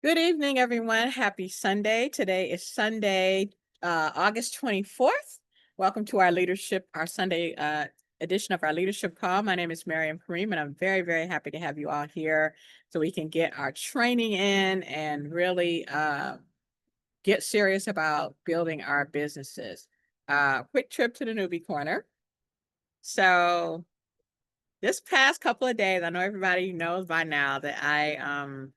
Good evening, everyone. Happy Sunday. Today is Sunday, August 24th. Welcome to our Sunday edition of our leadership call. My name is Miriam Kareem, and I'm very, very happy to have you all here so we can get our training in and really get serious about building our businesses. Quick trip to the newbie corner. So, this past couple of days, I know everybody knows by now that I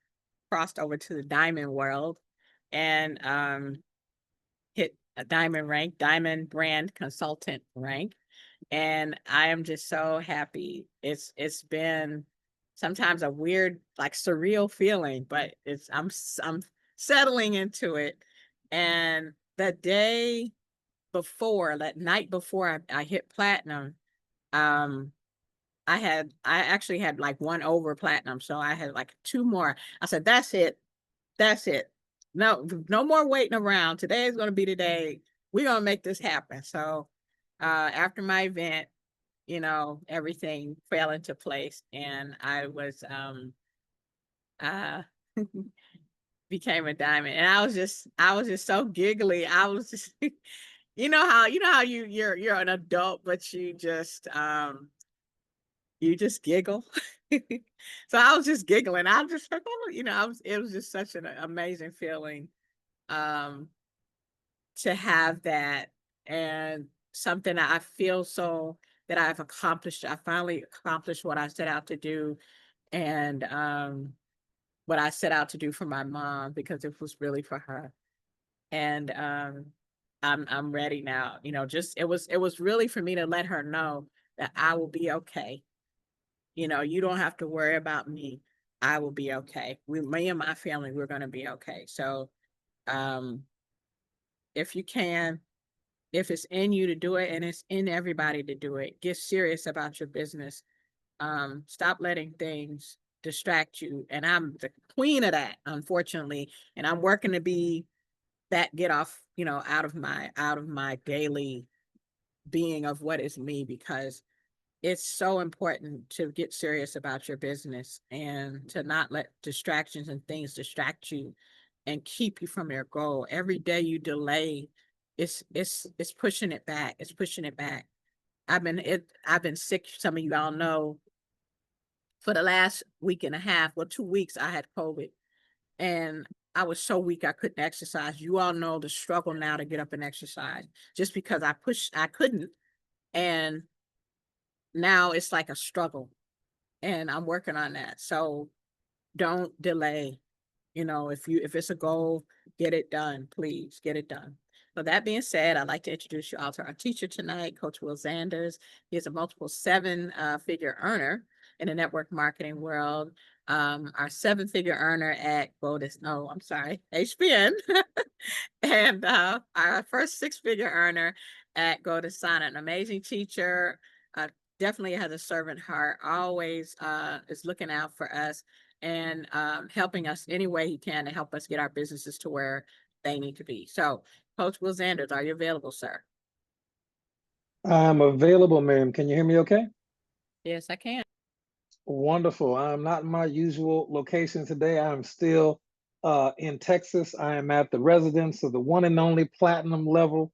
crossed over to the diamond world and hit a diamond rank, diamond brand consultant rank. And I am just so happy. It's been sometimes a weird, like surreal feeling, but I'm settling into it. And the day before, that night before I hit platinum, um, I actually had like one over platinum. So I had like two more. I said, that's it. That's it. No more waiting around. Today is going to be the day. We're going to make this happen. So, after my event, everything fell into place and I was, uh, became a diamond and I was just so giggly. I was just, you know how you're an adult, but you just giggle. So I was just giggling. I was just like, oh, it was just such an amazing feeling um to have that and something that I feel so that I've accomplished. I finally accomplished what I set out to do and what I set out to do for my mom because it was really for her. And I'm ready now. Just it was really for me to let her know that I will be okay. You don't have to worry about me. I will be okay. Me and my family, we're going to be okay. So, um, if you can, if it's in you to do it and it's in everybody to do it, get serious about your business. Stop letting things distract you. And I'm the queen of that, unfortunately. And I'm working to be that get off, out of my daily being of what is me because it's so important to get serious about your business and to not let distractions and things distract you and keep you from your goal. Every day you delay, it's pushing it back. It's pushing it back. I've been sick, some of you all know, for the last week and a half. Well, 2 weeks I had COVID and I was so weak I couldn't exercise. You all know the struggle now to get up and exercise just because I couldn't. And now it's like a struggle and I'm working on that. So don't delay. If it's a goal, get it done, please get it done. So that being said, I'd like to introduce you all to our teacher tonight, Coach Will Zanders. He is a multiple seven-figure earner in the network marketing world. Our seven-figure earner at no, I'm sorry, HBN, and our first six-figure earner at Golden Sign, an amazing teacher, uh, definitely has a servant heart, always is looking out for us and helping us any way he can to help us get our businesses to where they need to be. So, Coach Will Zanders, are you available, sir? I'm available, ma'am. Can you hear me okay? Yes, I can. Wonderful. I'm not in my usual location today. I'm still in Texas. I am at the residence of the one and only platinum level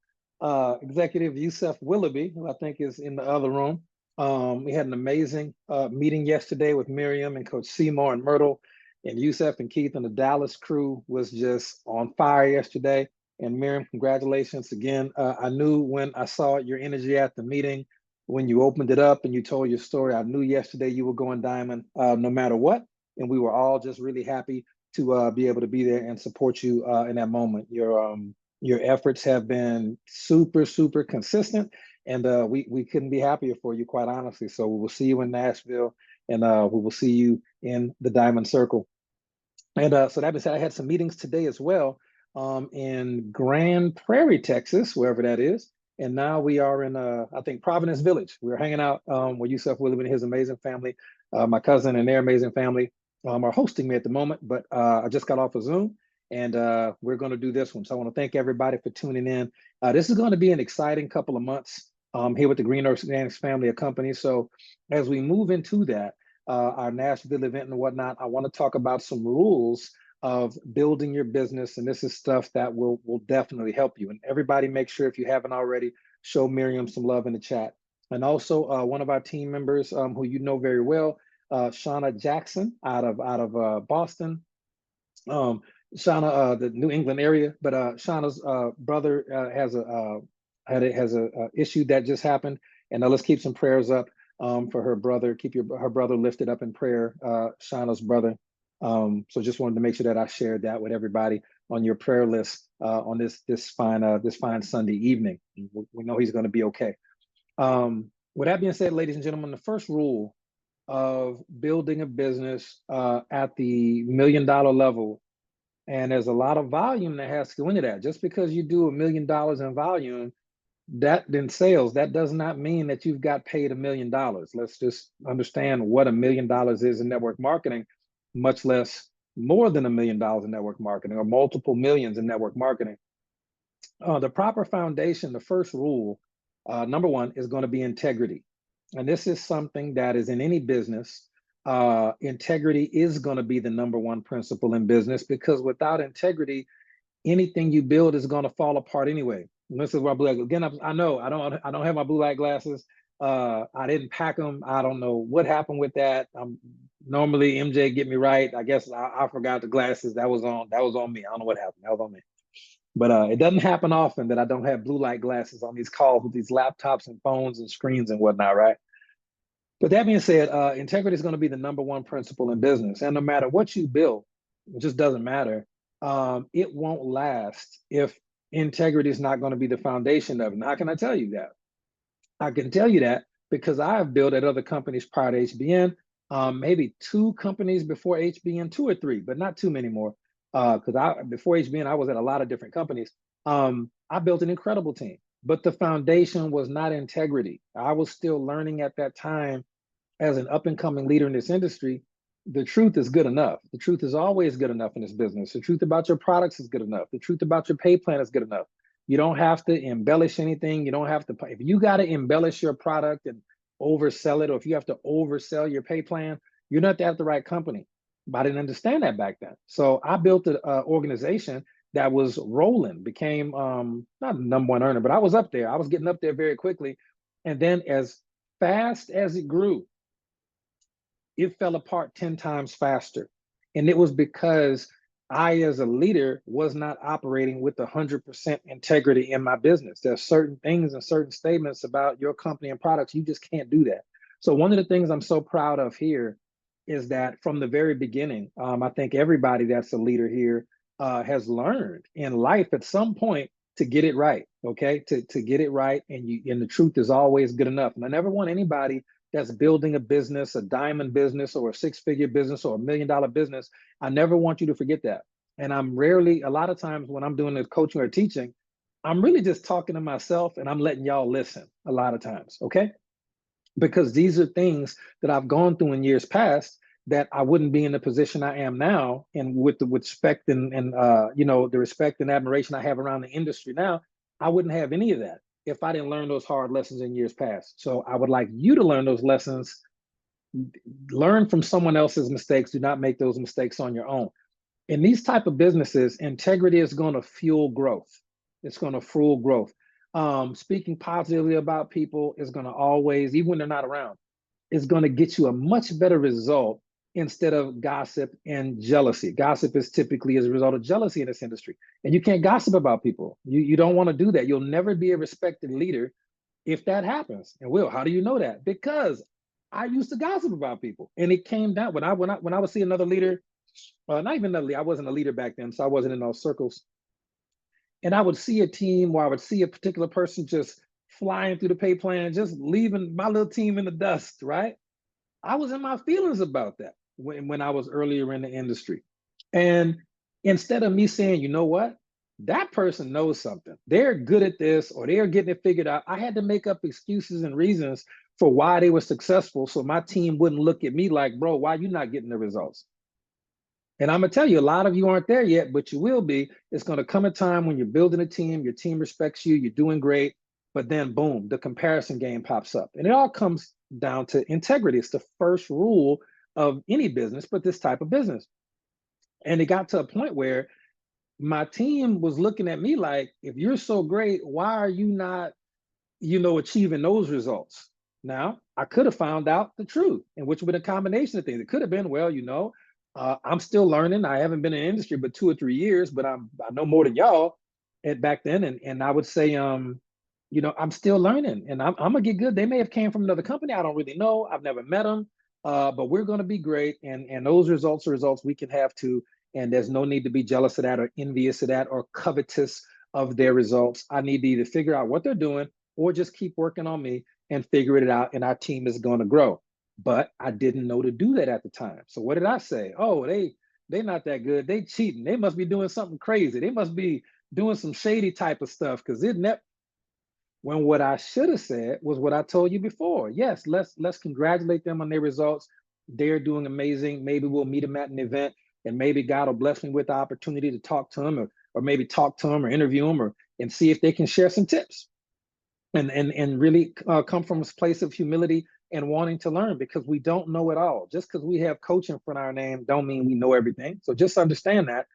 executive Yusef Willoughby, who I think is in the other room. We had an amazing meeting yesterday with Miriam and Coach Seymour and Myrtle, and Yusef and Keith and the Dallas crew was just on fire yesterday. And Miriam, congratulations again. I knew when I saw your energy at the meeting when you opened it up and you told your story. I knew yesterday you were going diamond no matter what. And we were all just really happy to be able to be there and support you in that moment. Your efforts have been super, super consistent. And we couldn't be happier for you, quite honestly. So we will see you in Nashville and we will see you in the Diamond Circle. And so that being said, I had some meetings today as well in Grand Prairie, Texas, wherever that is. And now we are in, I think, Providence Village. We're hanging out with Yusuf Willoughby and his amazing family. My cousin and their amazing family are hosting me at the moment, but I just got off of Zoom and we're going to do this one. So I want to thank everybody for tuning in. This is going to be an exciting couple of months here with the Green Organics family of companies. So as we move into that, our Nashville event and whatnot, I want to talk about some rules of building your business. And this is stuff that will definitely help you. And everybody, make sure, if you haven't already, show Miriam some love in the chat. And also one of our team members who you know very well, Shauna Jackson out of Boston. Shauna, the New England area, but Shauna's brother has a issue that just happened, and let's keep some prayers up for her brother. Keep her brother lifted up in prayer, Shauna's brother. So just wanted to make sure that I shared that with everybody on your prayer list on this fine Sunday evening. We know he's going to be okay. With that being said, ladies and gentlemen, the first rule of building a business at the $1 million level, and there's a lot of volume that has to go into that. Just because you do $1 million in volume, that in sales, that does not mean that you've got paid $1 million. Let's just understand what $1 million is in network marketing, much less more than $1 million in network marketing or multiple millions in network marketing. The proper foundation, the first rule, number one, is going to be integrity. And this is something that is in any business. Integrity is going to be the number one principle in business, because without integrity, anything you build is going to fall apart anyway. And this is where blue light, again, I know I don't have my blue light glasses. I didn't pack them. I don't know what happened with that. Normally MJ get me right. I guess I forgot the glasses. That was on me. I don't know what happened. That was on me. But it doesn't happen often that I don't have blue light glasses on these calls with these laptops and phones and screens and whatnot, right? But that being said, integrity is going to be the number one principle in business. And no matter what you build, it just doesn't matter. It won't last if integrity is not going to be the foundation of it. Now, how can I tell you that? I can tell you that because I have built at other companies prior to HBN, maybe 2 companies before HBN, 2 or 3, but not too many more. Because before HBN, I was at a lot of different companies. I built an incredible team, but the foundation was not integrity. I was still learning at that time as an up and coming leader in this industry. The truth is good enough. The truth is always good enough in this business. The truth about your products is good enough. The truth about your pay plan is good enough. You don't have to embellish anything. You don't have to, if you got to embellish your product and oversell it, or if you have to oversell your pay plan, you're not at the right company. But I didn't understand that back then. So I built an organization that was rolling, became not number one earner, but I was up there. I was getting up there very quickly. And then as fast as it grew, it fell apart 10 times faster. And it was because I, as a leader, was not operating with 100% integrity in my business. There are certain things and certain statements about your company and products, you just can't do that. So one of the things I'm so proud of here is that from the very beginning, I think everybody that's a leader here has learned in life at some point to get it right, okay? To get it right, and the truth is always good enough. And I never want anybody that's building a business, a diamond business or a 6-figure business or $1 million business, I never want you to forget that. And I'm rarely, a lot of times when I'm doing the coaching or teaching, I'm really just talking to myself and I'm letting y'all listen a lot of times, okay? Because these are things that I've gone through in years past that I wouldn't be in the position I am now, and with the respect and the respect and admiration I have around the industry now, I wouldn't have any of that if I didn't learn those hard lessons in years past. So I would like you to learn those lessons, learn from someone else's mistakes. Do not make those mistakes on your own. In these type of businesses, integrity is going to fuel growth. It's going to fuel growth. Speaking positively about people is going to always, even when they're not around, is going to get you a much better result instead of gossip and jealousy. Gossip is typically as a result of jealousy in this industry. And you can't gossip about people. You don't want to do that. You'll never be a respected leader if that happens. And Will, how do you know that? Because I used to gossip about people. And it came down when I would see another leader, not even another leader, I wasn't a leader back then, so I wasn't in those circles. And I would see a team, or I would see a particular person just flying through the pay plan, just leaving my little team in the dust, right? I was in my feelings about that when I was earlier in the industry. And instead of me saying, you know what, that person knows something, they're good at this, or they're getting it figured out, I had to make up excuses and reasons for why they were successful, so my team wouldn't look at me like, bro, why you not getting the results? And I'm gonna tell you, a lot of you aren't there yet, but you will be. It's gonna come a time when you're building a team, your team respects you, you're doing great, but then boom, the comparison game pops up. And it all comes down to integrity. It's the first rule of any business, but this type of business. And it got to a point where my team was looking at me like, if you're so great, why are you not, achieving those results? Now, I could have found out the truth, and which would have been a combination of things. It could have been, well, I'm still learning. I haven't been in the industry but 2 or 3 years, but I know more than y'all at back then. And I would say, I'm still learning, and I'm gonna get good. They may have came from another company. I don't really know. I've never met them, but we're gonna be great. And those results are results we can have too. And there's no need to be jealous of that or envious of that or covetous of their results. I need to either figure out what they're doing or just keep working on me and figure it out. And our team is going to grow. But I didn't know to do that at the time. So what did I say? Oh, they're not that good. They cheating. They must be doing something crazy. They must be doing some shady type of stuff, because it never. When what I should have said was what I told you before. Yes, let's congratulate them on their results. They're doing amazing. Maybe we'll meet them at an event, and maybe God will bless me with the opportunity to talk to them, or maybe talk to them or interview them, and see if they can share some tips, and really come from a place of humility and wanting to learn, because we don't know it all. Just because we have coach in front of our name don't mean we know everything. So just understand that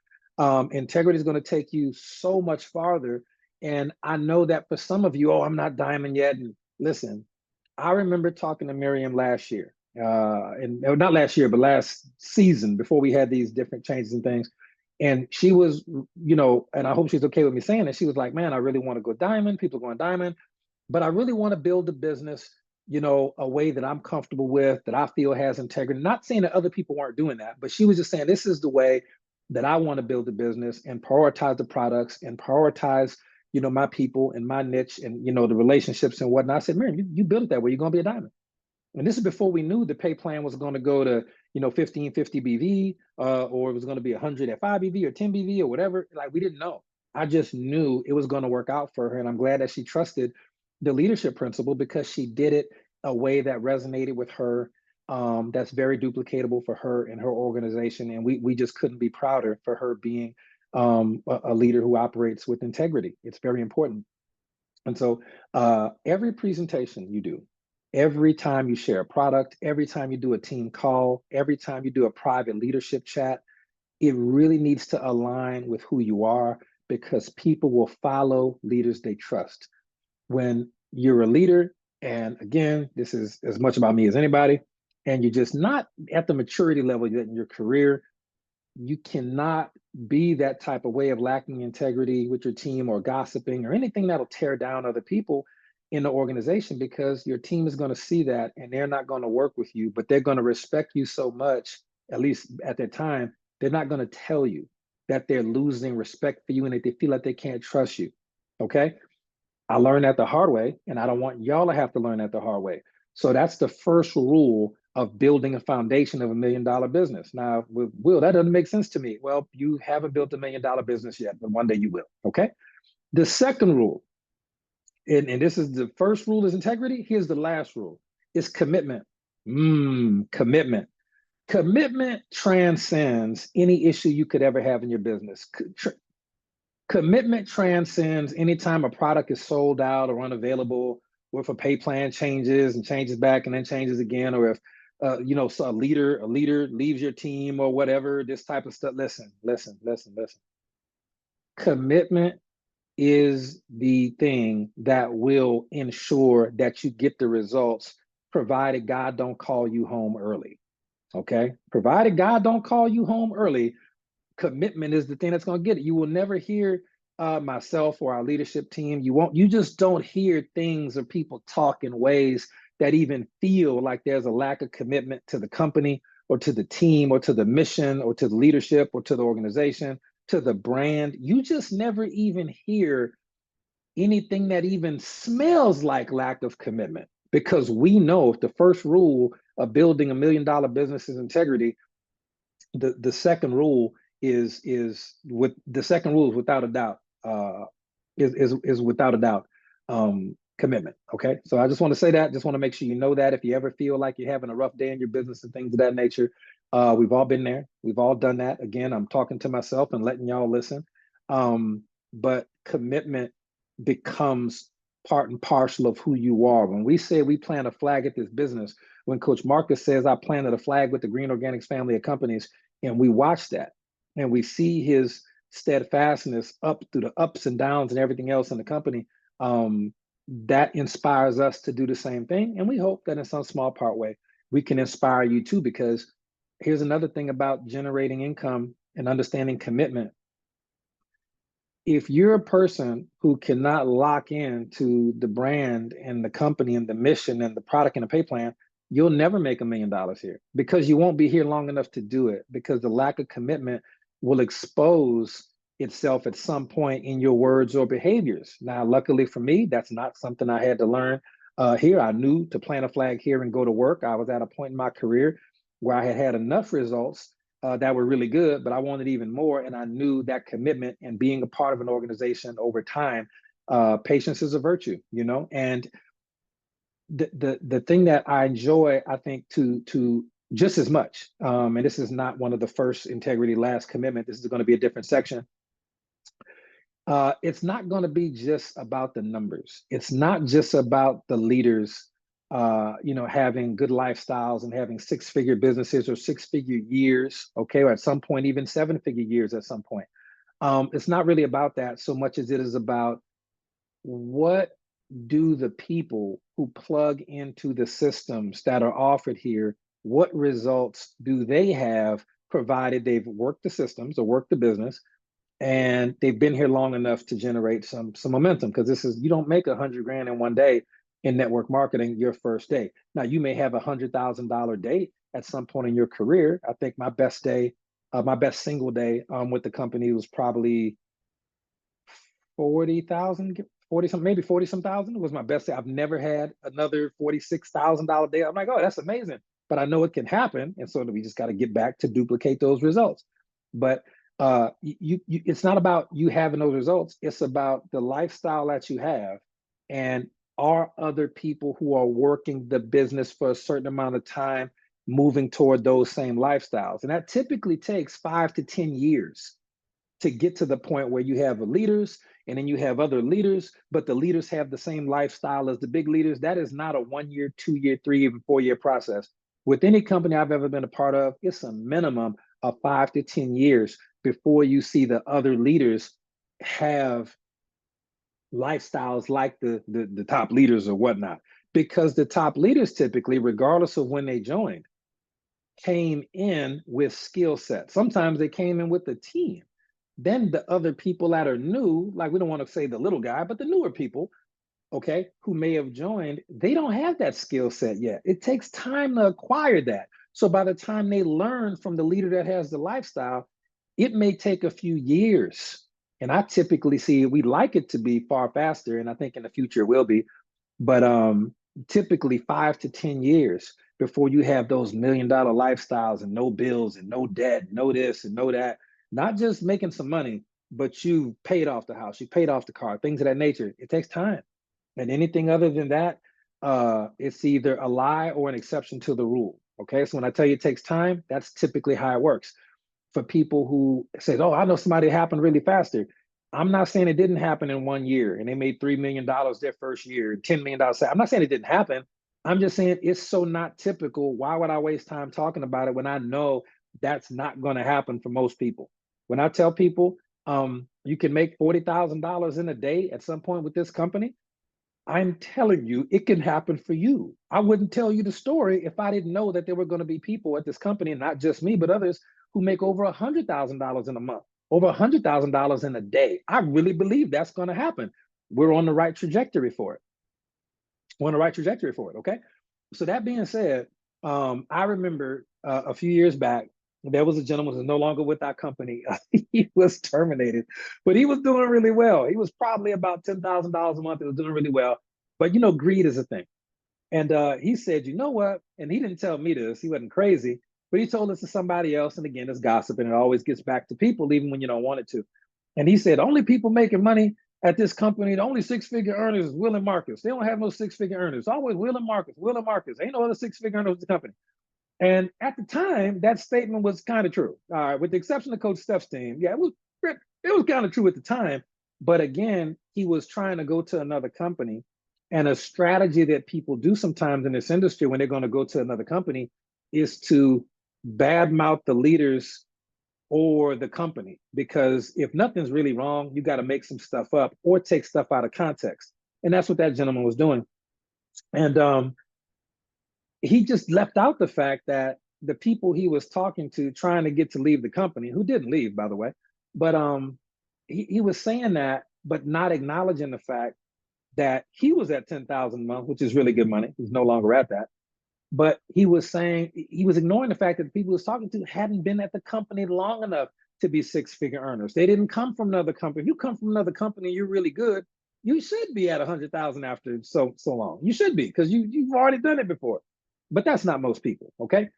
integrity is going to take you so much farther. And I know that for some of you, oh, I'm not diamond yet. And listen, I remember talking to Miriam last year, and not last year, but last season, before we had these different changes and things. And she was, and I hope she's okay with me saying it. She was like, man, I really want to go diamond. People are going diamond, but I really want to build a business, a way that I'm comfortable with, that I feel has integrity. Not saying that other people weren't doing that, but she was just saying, this is the way that I want to build a business and prioritize the products and prioritize, my people and my niche and, the relationships and whatnot. I said, Miriam, you build it that way, you're going to be a diamond. And this is before we knew the pay plan was going to go to, 1550 BV, or it was going to be 100 at 5 BV or 10 BV or whatever. Like, we didn't know. I just knew it was going to work out for her. And I'm glad that she trusted the leadership principle, because she did it a way that resonated with her, that's very duplicatable for her and her organization. And we just couldn't be prouder for her being a leader who operates with integrity. It's very important. And so every presentation you do, every time you share a product, every time you do a team call, every time you do a private leadership chat, it really needs to align with who you are, because people will follow leaders they trust. When you're a leader, and again, this is as much about me as anybody, and you're just not at the maturity level yet in your career, you cannot be that type of way of lacking integrity with your team, or gossiping, or anything that'll tear down other people in the organization, because your team is going to see that and they're not going to work with you, but they're going to respect you so much, at least at that time, they're not going to tell you that they're losing respect for you and that they feel like they can't trust you. Okay. I learned that the hard way, and I don't want y'all to have to learn that the hard way. So that's the first rule of building a foundation of $1 million business. Now, with Will, that doesn't make sense to me. Well, you haven't built $1 million business yet, but one day you will. Okay. The second rule, and this is the first rule, is integrity. Here's the last rule: is commitment. Commitment. Commitment transcends any issue you could ever have in your business. Commitment transcends anytime a product is sold out or unavailable, or if a pay plan changes and changes back and then changes again, or if so a leader leaves your team or whatever, this type of stuff. Listen. Commitment is the thing that will ensure that you get the results, provided God don't call you home early. Okay? Provided God don't call you home early, commitment is the thing that's going to get it. You will never hear myself or our leadership team. You just don't hear things or people talk in ways that even feel like there's a lack of commitment to the company or to the team or to the mission or to the leadership or to the organization, to the brand. You just never even hear anything that even smells like lack of commitment, because we know the first rule of building $1 million business is integrity. The second rule is without a doubt is without a doubt commitment. Okay, so I just want to say that. Just want to make sure you know that if you ever feel like you're having a rough day in your business and things of that nature, we've all been there. We've all done that. Again, I'm talking to myself and letting y'all listen. But commitment becomes part and parcel of who you are. When we say we plant a flag at this business, when Coach Marcus says I planted a flag with the Green Organics family of companies, and we watch that, and we see his steadfastness up through the ups and downs and everything else in the company, that inspires us to do the same thing. And we hope that in some small part way, we can inspire you too, because here's another thing about generating income and understanding commitment. If you're a person who cannot lock in to the brand and the company and the mission and the product and the pay plan, you'll never make $1 million here, because you won't be here long enough to do it, because the lack of commitment will expose itself at some point in your words or behaviors. Now, luckily for me, that's not something I had to learn here. I knew to plant a flag here and go to work. I was at a point in my career where I had had enough results that were really good, but I wanted even more. And I knew that commitment and being a part of an organization over time, patience is a virtue, you know. And the thing that I enjoy, I think, to just as much, and this is not one of the first integrity, last commitment. This is going to be a different section. It's not going to be just about the numbers. It's not just about the leaders, having good lifestyles and having 6-figure businesses or 6-figure years, okay, or at some point even 7-figure years at some point. It's not really about that so much as it is about what do the people who plug into the systems that are offered here, what results do they have, provided they've worked the systems or worked the business and they've been here long enough to generate some momentum. Because you don't make $100,000 in one day in network marketing your first day. Now, you may have $100,000 day at some point in your career. I think my best day, my best single day with the company was probably 40,000, 40 some, maybe 40 some thousand was my best day. I've never had another $46,000 day. I'm like, oh, that's amazing. But I know it can happen. And so we just got to get back to duplicate those results. But it's not about you having those results. It's about the lifestyle that you have, and are other people who are working the business for a certain amount of time moving toward those same lifestyles. And that typically takes 5 to 10 years to get to the point where you have leaders and then you have other leaders, but the leaders have the same lifestyle as the big leaders. That is not a 1 year, 2 year, 3 even 4 year process. With any company I've ever been a part of, it's a minimum of 5 to 10 years before you see the other leaders have lifestyles like the top leaders or whatnot. Because the top leaders typically, regardless of when they joined, came in with skill sets. Sometimes they came in with a team. Then the other people that are new, like we don't want to say the little guy, but the newer people, okay, who may have joined, they don't have that skill set yet. It takes time to acquire that. So by the time they learn from the leader that has the lifestyle, it may take a few years. And I typically see we like it to be far faster, and I think in the future it will be, but typically 5 to 10 years before you have those $1 million lifestyles and no bills and no debt, no this and no that. Not just making some money, but you paid off the house, you paid off the car, things of that nature. It takes time. And anything other than that, it's either a lie or an exception to the rule. Okay, so when I tell you it takes time, that's typically how it works. For people who say, oh, I know somebody it happened really faster. I'm not saying it didn't happen in 1 year and they made $3 million their first year, $10 million. I'm not saying it didn't happen. I'm just saying it's so not typical. Why would I waste time talking about it when I know that's not going to happen for most people? When I tell people you can make $40,000 in a day at some point with this company, I'm telling you, it can happen for you. I wouldn't tell you the story if I didn't know that there were going to be people at this company, not just me, but others who make over $100,000 in a month, over $100,000 in a day. I really believe that's going to happen. We're on the right trajectory for it. We're on the right trajectory for it. Okay. So that being said, I remember a few years back, there was a gentleman who's no longer with our company. He was terminated, but he was doing really well. He was probably about $10,000 a month. He was doing really well. But greed is a thing. And he said, you know what? And he didn't tell me this. He wasn't crazy, but he told this to somebody else. And again, it's gossip, and it always gets back to people, even when you don't want it to. And he said, only people making money at this company, the only 6-figure earners is Will and Marcus. They don't have no 6-figure earners. It's always Will and Marcus, Will and Marcus. Ain't no other 6-figure earners with the company. And at the time, that statement was kind of true. All right, with the exception of Coach Steph's team, yeah, it was kind of true at the time. But again, he was trying to go to another company. And a strategy that people do sometimes in this industry when they're going to go to another company is to badmouth the leaders or the company. Because if nothing's really wrong, you got to make some stuff up or take stuff out of context. And that's what that gentleman was doing. And he just left out the fact that the people he was talking to, trying to get to leave the company, who didn't leave, by the way, but he was saying that, but not acknowledging the fact that he was at 10,000 a month, which is really good money. He's no longer at that. But he was saying, he was ignoring the fact that the people he was talking to hadn't been at the company long enough to be six-figure earners. They didn't come from another company. If you come from another company, you're really good. You should be at 100,000 after so long. You should be, because you've already done it before. But that's not most people, okay?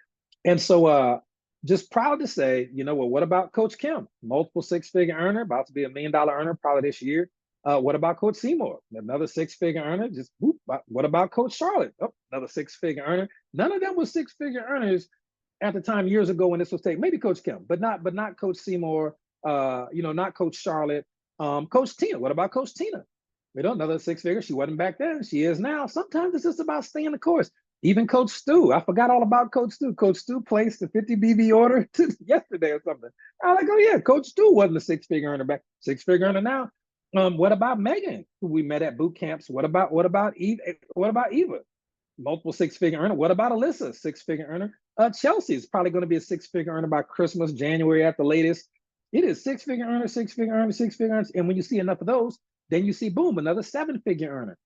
And so just proud to say, you know, well, what about Coach Kim? Multiple six-figure earner, about to be $1 million earner probably this year. What about Coach Seymour? Another six-figure earner. Just whoop. What about Coach Charlotte? Oh, another six-figure earner. None of them was six-figure earners at the time years ago when this was taken. Maybe Coach Kim, but not Coach Seymour. You know, not Coach Charlotte. Coach Tina. What about Coach Tina? You know, another six-figure. She wasn't back then. She is now. Sometimes it's just about staying the course. Even Coach Stu. I forgot all about Coach Stu. Coach Stu placed the 50 BB order yesterday or something. I'm like, oh yeah, Coach Stu wasn't a six-figure earner back. Six-figure earner now. What about Megan, who we met at boot camps? What about Eva? What about Eva? Multiple six-figure earner. What about Alyssa? Six-figure earner. Chelsea's probably going to be a six-figure earner by Christmas, January at the latest. It is six-figure earner, six-figure earner, six-figure earners. And when you see enough of those, then you see, boom, another seven-figure earner.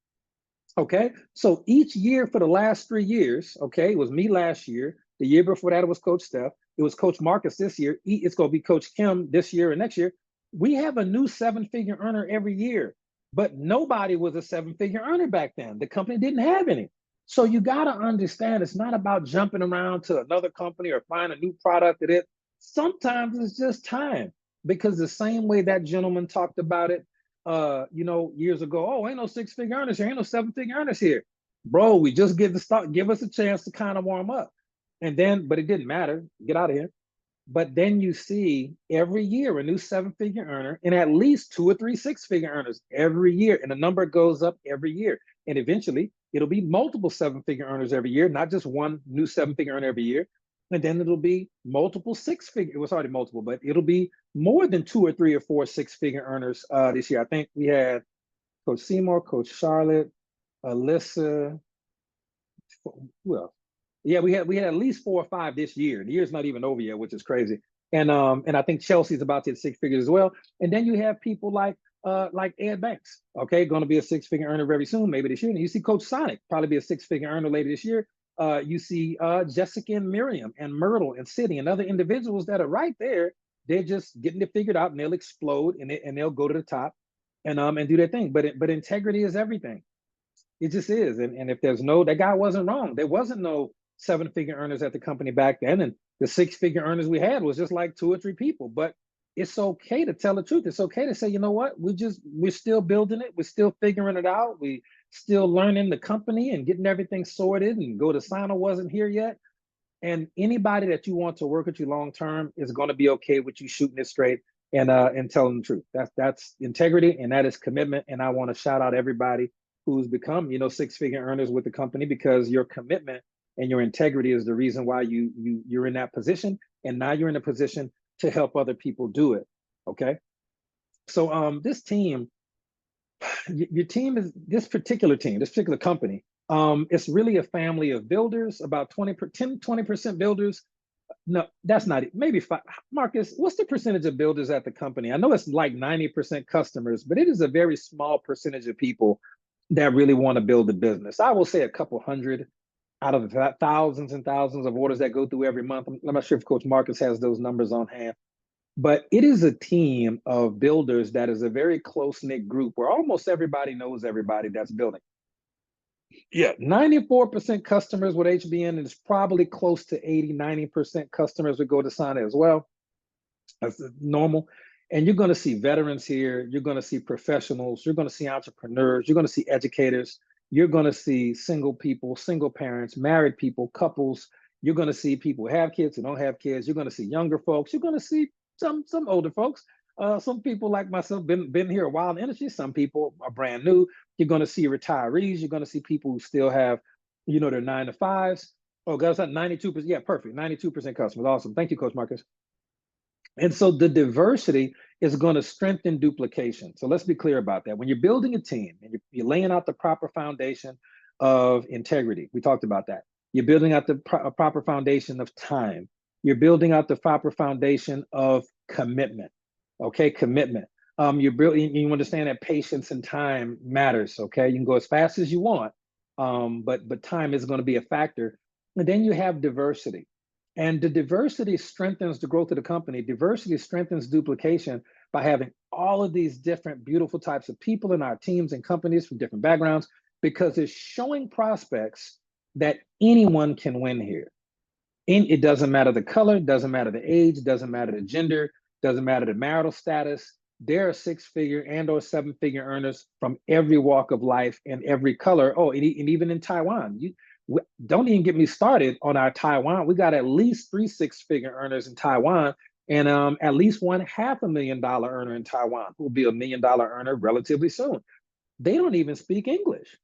Okay, so each year for the last 3 years, okay, it was me last year. The year before that, it was Coach Steph. It was Coach Marcus this year. It's going to be Coach Kim this year and next year. We have a new seven-figure earner every year, but nobody was a seven-figure earner back then. The company didn't have any. So you got to understand, it's not about jumping around to another company or find a new product that it. Sometimes it's just time, because the same way that gentleman talked about it, you know, years ago, oh, ain't no six-figure earners here, ain't no seven-figure earners here. Bro, we just give us a chance to kind of warm up. And then, but it didn't matter. Get out of here. But then you see every year a new seven-figure earner and at least 2 or 3 six-figure earners every year. And the number goes up every year. And eventually it'll be multiple seven-figure earners every year, not just one new seven-figure earner every year. And then it'll be multiple six-figure. It was already multiple, but it'll be more than 2 or 3 or 4 six-figure earners this year. I think we had Coach Seymour, Coach Charlotte, Alyssa. Who else? Yeah, we had at least 4 or 5 this year. The year's not even over yet, which is crazy. And I think Chelsea's about to hit 6 figures as well. And then you have people like Ed Banks, okay, going to be a six-figure earner very soon, maybe this year. And you see Coach Sonic probably be a six-figure earner later this year. You see Jessica and Miriam and Myrtle and Sydney and other individuals that are right there. They're just getting it figured out, and they'll explode and they'll go to the top and do their thing. But integrity is everything. It just is. And if there's no, that guy wasn't wrong. There wasn't no seven-figure earners at the company back then, and the six-figure earners we had was just like 2 or 3 people. But it's okay to tell the truth. It's okay to say, you know what, we're still building it, we're still figuring it out, we still learning the company and getting everything sorted, and Go to Signer wasn't here yet. And anybody that you want to work with you long term is going to be okay with you shooting it straight and telling the truth. That's integrity, and that is commitment. And I want to shout out everybody who's become, you know, six-figure earners with the company, because your commitment and your integrity is the reason why you're in that position, and now you're in a position to help other people do it. Okay, so this team, your team is this particular company. It's really a family of builders, about 20% builders. No, that's not it. Maybe 5. Marcus, what's the percentage of builders at the company? I know it's like 90% customers, but it is a very small percentage of people that really want to build a business. I will say a couple hundred out of the thousands and thousands of orders that go through every month. I'm not sure if Coach Marcus has those numbers on hand, but it is a team of builders that is a very close-knit group where almost everybody knows everybody that's building. Yeah, 94% customers with HBN, and it's probably close to 80-90% customers with Go to Signer as well. That's normal. And you're going to see veterans here. You're going to see professionals. You're going to see entrepreneurs. You're going to see educators. You're going to see single people, single parents, married people, couples. You're going to see people who have kids, who don't have kids. You're going to see younger folks. You're going to see some older folks. Some people like myself been here a while in the industry. Some people are brand new. You're going to see retirees. You're going to see people who still have, you know, their 9 to 5s. Oh, guys, that 92%. Yeah, perfect. 92% customers. Awesome. Thank you, Coach Marcus. And so the diversity is going to strengthen duplication. So let's be clear about that. When you're building a team and you're laying out the proper foundation of integrity, we talked about that. You're building out the proper foundation of time. You're building out the proper foundation of commitment. Okay, commitment. You're building. You understand that patience and time matters. Okay, you can go as fast as you want, but time is going to be a factor. And then you have diversity. And the diversity strengthens the growth of the company. Diversity strengthens duplication by having all of these different beautiful types of people in our teams and companies from different backgrounds, because it's showing prospects that anyone can win here. It doesn't matter the color, doesn't matter the age, doesn't matter the gender, doesn't matter the marital status. There are six-figure and or seven-figure earners from every walk of life and every color. Oh, and even in Taiwan, don't even get me started on our Taiwan. We got at least 3 six-figure earners in Taiwan, and at least one $500,000 earner in Taiwan who will be $1 million earner relatively soon. They don't even speak English,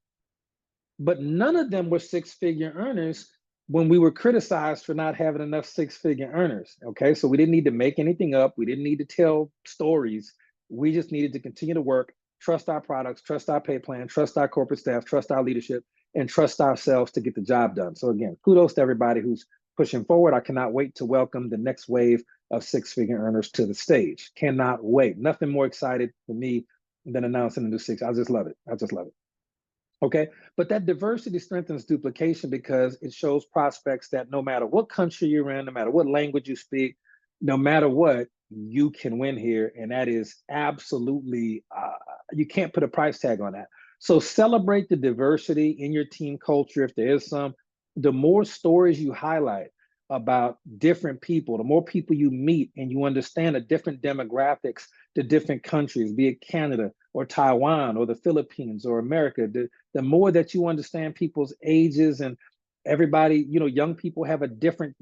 but none of them were six-figure earners when we were criticized for not having enough six-figure earners. Okay, so we didn't need to make anything up. We didn't need to tell stories. We just needed to continue to work, trust our products, trust our pay plan, trust our corporate staff, trust our leadership, and trust ourselves to get the job done. So again, kudos to everybody who's pushing forward. I cannot wait to welcome the next wave of six-figure earners to the stage. Cannot wait. Nothing more excited for me than announcing the new six. I just love it. I just love it. Okay, but that diversity strengthens duplication because it shows prospects that no matter what country you're in, no matter what language you speak, no matter what, you can win here. And that is absolutely, you can't put a price tag on that. So celebrate the diversity in your team culture, if there is some. The more stories you highlight about different people, the more people you meet and you understand the different demographics, the different countries, be it Canada or Taiwan or the Philippines or America, the more that you understand people's ages, and everybody, young people have a different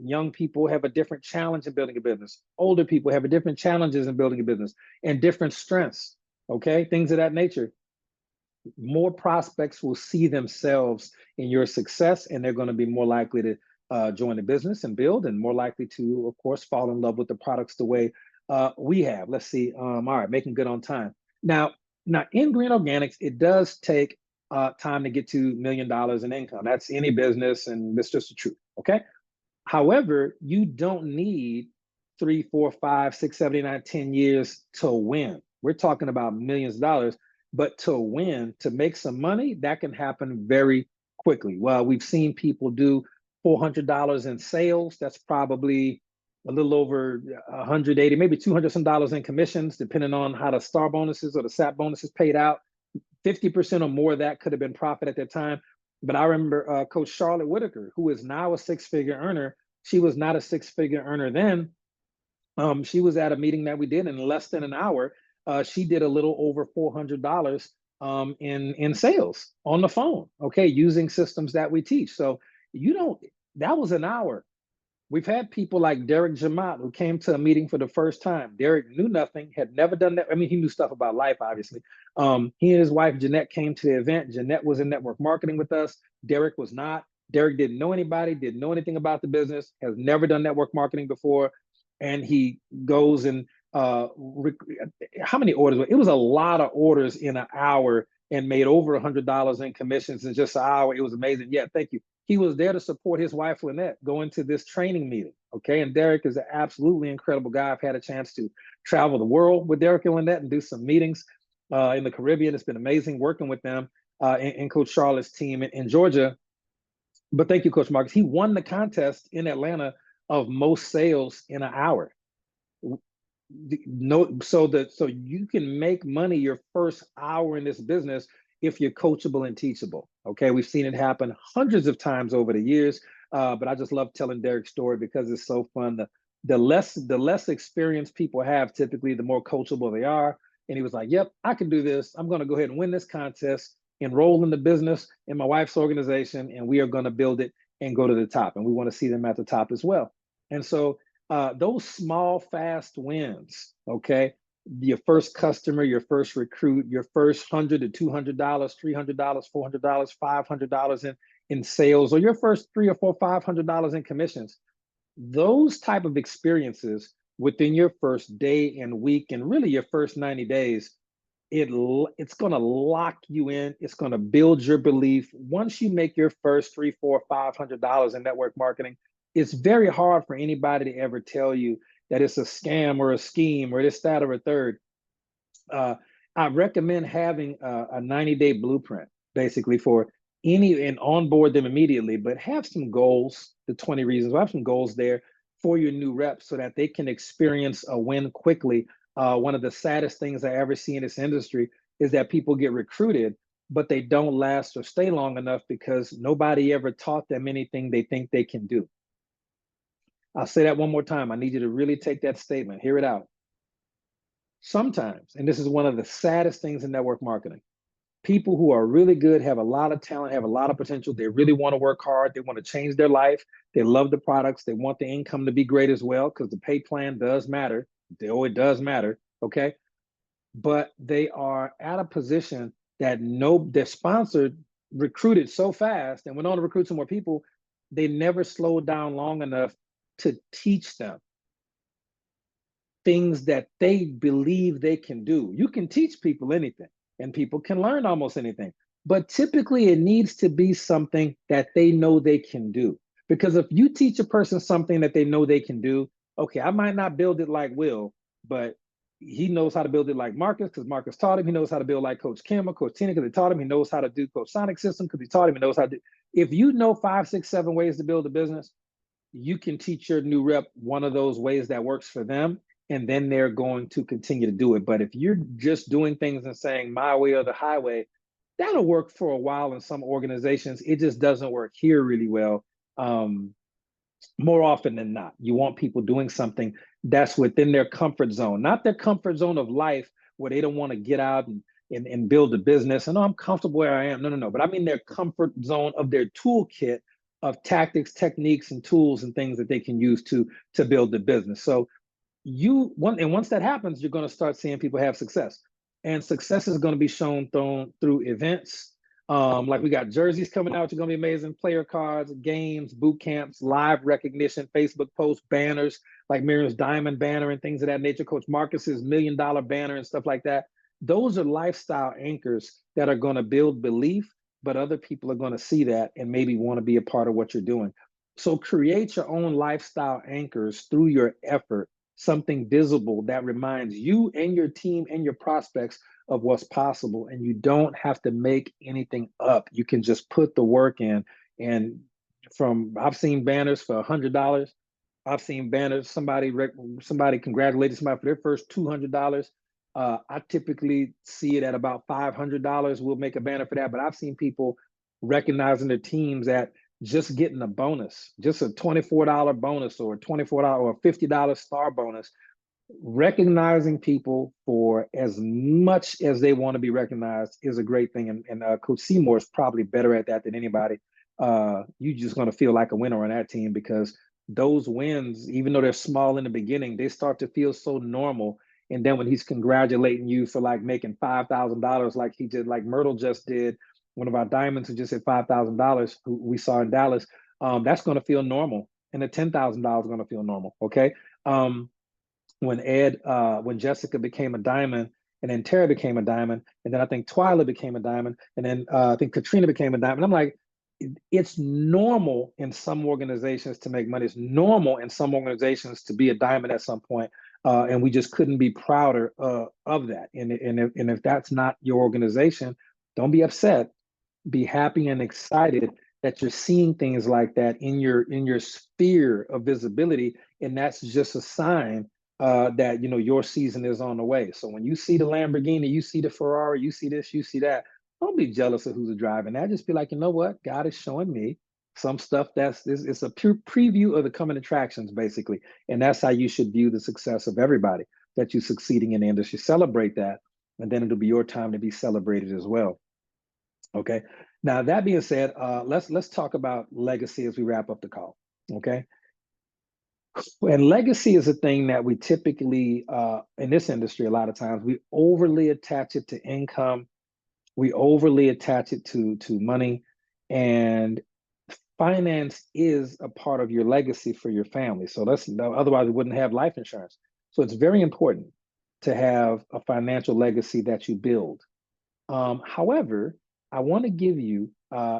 challenge in building a business. Older people have a different challenges in building a business and different strengths. Okay, things of that nature. More prospects will see themselves in your success, and they're going to be more likely to join the business and build, and more likely to, of course, fall in love with the products the way we have. Let's see. All right, making good on time. Now in Green Organics, it does take time to get to $1 million in income. That's any business, and that's just the truth. Okay. However, you don't need 3, 4, 5, 6, 7, 8, 9, 10 years to win. We're talking about millions of dollars, but to win, to make some money, that can happen very quickly. Well, we've seen people do $400 in sales. That's probably a little over 180, maybe 200 some dollars in commissions, depending on how the star bonuses or the SAP bonuses paid out. 50% or more of that could have been profit at that time. But I remember Coach Charlotte Whitaker, who is now a six-figure earner. She was not a six-figure earner then. She was at a meeting that we did in less than an hour. She did a little over $400 in sales on the phone, okay, using systems that we teach. So that was an hour. We've had people like Derek Jamat, who came to a meeting for the first time. Derek knew nothing, had never done that. I mean, he knew stuff about life, obviously. He and his wife, Jeanette, came to the event. Jeanette was in network marketing with us. Derek was not. Derek didn't know anybody, didn't know anything about the business, has never done network marketing before. And he goes and how many orders? It was a lot of orders in an hour, and made over $100 in commissions in just an hour. It was amazing. Yeah, thank you. He was there to support his wife, Lynette, going to this training meeting. Okay. And Derek is an absolutely incredible guy. I've had a chance to travel the world with Derek and Lynette and do some meetings in the Caribbean. It's been amazing working with them and Coach Charlotte's team in Georgia. But thank you, Coach Marcus. He won the contest in Atlanta of most sales in an hour. So you can make money your first hour in this business if you're coachable and teachable. Okay, we've seen it happen hundreds of times over the years, but I just love telling Derek's story because it's so fun. The less experience people have, typically, the more coachable they are. And he was like, "Yep, I can do this. I'm going to go ahead and win this contest, enroll in the business in my wife's organization, and we are going to build it and go to the top. And we want to see them at the top as well." And so those small, fast wins, okay? Your first customer, your first recruit, your first $100 to $200, $300, $400, $500 in sales, or your first $300 or $400, $500 in commissions. Those type of experiences within your first day and week, and really your first 90 days, it's going to lock you in. It's going to build your belief. Once you make your first $300, $400, $500 in network marketing, it's very hard for anybody to ever tell you that it's a scam or a scheme or this, that, or a third. I recommend having a 90-day blueprint, basically, for any, and onboard them immediately, but have some goals, the 20 reasons, have some goals there for your new reps so that they can experience a win quickly. One of the saddest things I ever see in this industry is that people get recruited, but they don't last or stay long enough because nobody ever taught them anything they think they can do. I'll say that one more time. I need you to really take that statement, hear it out. Sometimes, and this is one of the saddest things in network marketing, people who are really good, have a lot of talent, have a lot of potential. They really want to work hard. They want to change their life. They love the products. They want the income to be great as well, because the pay plan does matter. It does matter, okay? But they are at a position that they're sponsored, recruited so fast, and went on to recruit some more people. They never slowed down long enough to teach them things that they believe they can do. You can teach people anything, and people can learn almost anything, but typically it needs to be something that they know they can do. Because if you teach a person something that they know they can do, okay, I might not build it like Will, but he knows how to build it like Marcus, because Marcus taught him. He knows how to build like Coach Kim or Coach Tina, because they taught him. He knows how to do Coach Sonic system, because he taught him. He knows how to do. If you know 5, 6, 7 ways to build a business, you can teach your new rep one of those ways that works for them, and then they're going to continue to do it. But if you're just doing things and saying my way or the highway, that'll work for a while in some organizations. It just doesn't work here really well. More often than not, you want people doing something that's within their comfort zone, not their comfort zone of life where they don't want to get out and build a business. And I'm comfortable where I am. No. But I mean their comfort zone of their toolkit of tactics, techniques, and tools and things that they can use to build the business. So once that happens, you're going to start seeing people have success, and success is going to be shown through events. Like we got jerseys coming out, you're going to be amazing, player cards, games, boot camps, live recognition, Facebook posts, banners like Miriam's diamond banner and things of that nature, Coach Marcus's $1 million banner and stuff like that. Those are lifestyle anchors that are going to build belief, but other people are going to see that and maybe want to be a part of what you're doing. So create your own lifestyle anchors through your effort, something visible that reminds you and your team and your prospects of what's possible. And you don't have to make anything up. You can just put the work in. And I've seen banners for $100. I've seen banners, somebody congratulated somebody for their first $200. I typically see it at about $500. We'll make a banner for that. But I've seen people recognizing their teams at just getting a bonus, just a $24 bonus or a $24 or a $50 star bonus. Recognizing people for as much as they want to be recognized is a great thing. And Coach Seymour is probably better at that than anybody. You're just going to feel like a winner on that team, because those wins, even though they're small in the beginning, they start to feel so normal. And then when he's congratulating you for like making $5,000, like he did, like Myrtle just did, one of our diamonds who just hit $5,000, who we saw in Dallas, that's going to feel normal. And the $10,000 is going to feel normal. Okay. When Jessica became a diamond, and then Tara became a diamond, and then I think Twyla became a diamond, and then I think Katrina became a diamond. I'm like, it's normal in some organizations to make money. It's normal in some organizations to be a diamond at some point. And we just couldn't be prouder of that. And if that's not your organization, don't be upset. Be happy and excited that you're seeing things like that in your sphere of visibility. And that's just a sign that your season is on the way. So when you see the Lamborghini, you see the Ferrari, you see this, you see that, don't be jealous of who's driving that. Just be like, you know what? God is showing me some stuff it's a pure preview of the coming attractions, basically. And that's how you should view the success of everybody that you're succeeding in the industry. Celebrate that, and then it'll be your time to be celebrated as well. Okay. Now that being said, let's talk about legacy as we wrap up the call. Okay. And legacy is a thing that we typically, in this industry, a lot of times we overly attach it to income. We overly attach it to money, and finance is a part of your legacy for your family. So otherwise we wouldn't have life insurance. So it's very important to have a financial legacy that you build. However, I want to give you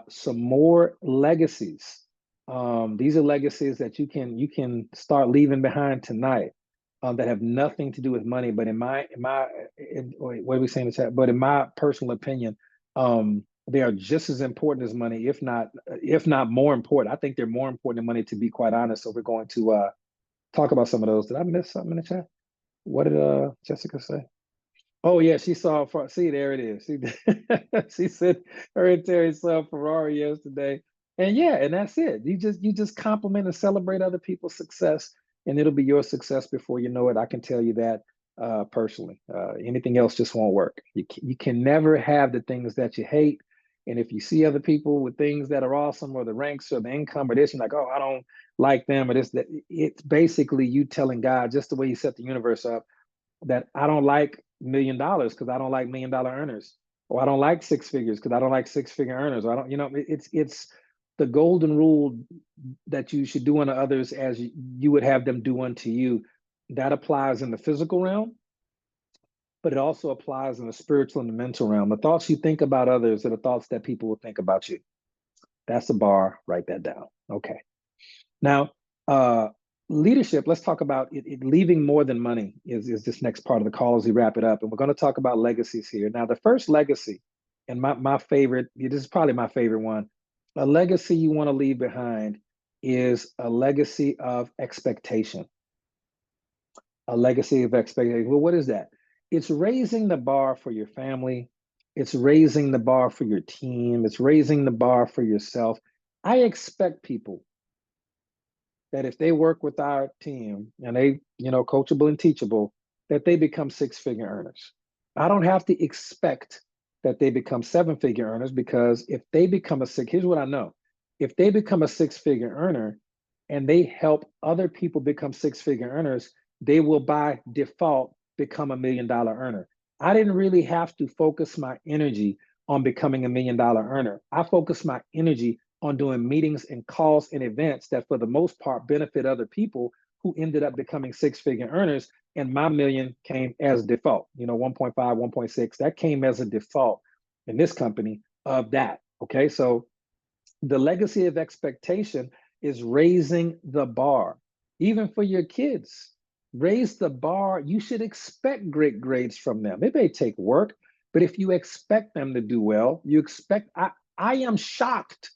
some more legacies. These are legacies that you can start leaving behind tonight, that have nothing to do with money. But wait, what are we saying in the chat? But in my personal opinion, they are just as important as money, if not more important. I think they're more important than money, to be quite honest. So we're going to talk about some of those. Did I miss something in the chat? What did Jessica say? Oh yeah, she saw. See, there it is. She said her and Terry saw a Ferrari yesterday, and yeah, and that's it. You just compliment and celebrate other people's success, and it'll be your success before you know it. I can tell you that personally. Anything else just won't work. You can never have the things that you hate, and if you see other people with things that are awesome, or the ranks or the income or this, you're like, oh, I don't like them or this. That it's basically you telling God, just the way He set the universe up, that I don't like $1 million because I don't like $1 million earners, or I don't like six figures because I don't like six-figure earners. Or I don't, it's the golden rule that you should do unto others as you would have them do unto you. That applies in the physical realm, but it also applies in the spiritual and the mental realm. The thoughts you think about others are the thoughts that people will think about you. That's a bar. Write that down. Okay. Now, leadership, let's talk about it. Leaving more than money is this next part of the call as we wrap it up. And we're going to talk about legacies here. Now, the first legacy, and my favorite, this is probably my favorite one, a legacy you want to leave behind is a legacy of expectation. A legacy of expectation. Well, what is that? It's raising the bar for your family. It's raising the bar for your team. It's raising the bar for yourself. I expect people that if they work with our team and they, coachable and teachable, that they become six-figure earners. I don't have to expect that they become seven-figure earners, because if they become here's what I know. If they become a six-figure earner and they help other people become six-figure earners, they will by default become $1 million earner. I didn't really have to focus my energy on becoming $1 million earner. I focused my energy on doing meetings and calls and events that for the most part benefit other people who ended up becoming six-figure earners. And my million came as default, 1.5, 1.6, that came as a default in this company of that. Okay. So the legacy of expectation is raising the bar, even for your kids. Raise the bar. You should expect great grades from them. It may take work, but if you expect them to do well, I am shocked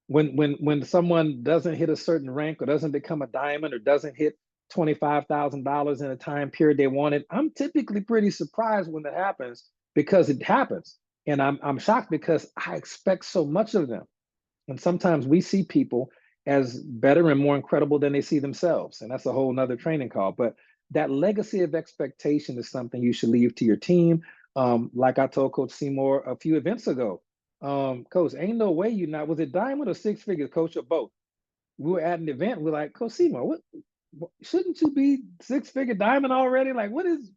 when someone doesn't hit a certain rank, or doesn't become a diamond, or doesn't hit $25,000 in a time period they wanted. I'm typically pretty surprised when that happens, because it happens. And I'm shocked because I expect so much of them. And sometimes we see people as better and more incredible than they see themselves. And that's a whole nother training call. But that legacy of expectation is something you should leave to your team. Like I told Coach Seymour a few events ago, Coach, ain't no way you not, was it diamond or six figures, Coach, or both? We were at an event, we're like, Coach Seymour, what shouldn't you be six-figure diamond already? Like, what is,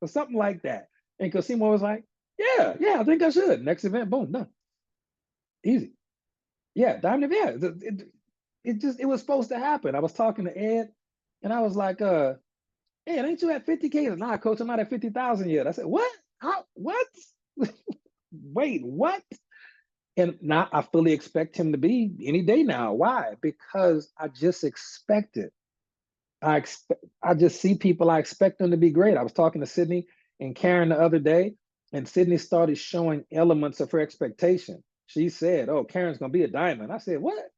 or something like that. And Coach Seymour was like, yeah, I think I should. Next event, boom, done. Easy. Yeah, diamond, yeah. It was supposed to happen. I was talking to Ed, and I was like, Ed, ain't you at 50K? Nah, Coach, I'm not at 50,000 yet. I said, what? How? What? Wait, what? And now I fully expect him to be any day now. Why? Because I just expect it. I just see people, I expect them to be great. I was talking to Sydney and Karen the other day, and Sydney started showing elements of her expectation. She said, oh, Karen's gonna be a diamond. I said, what?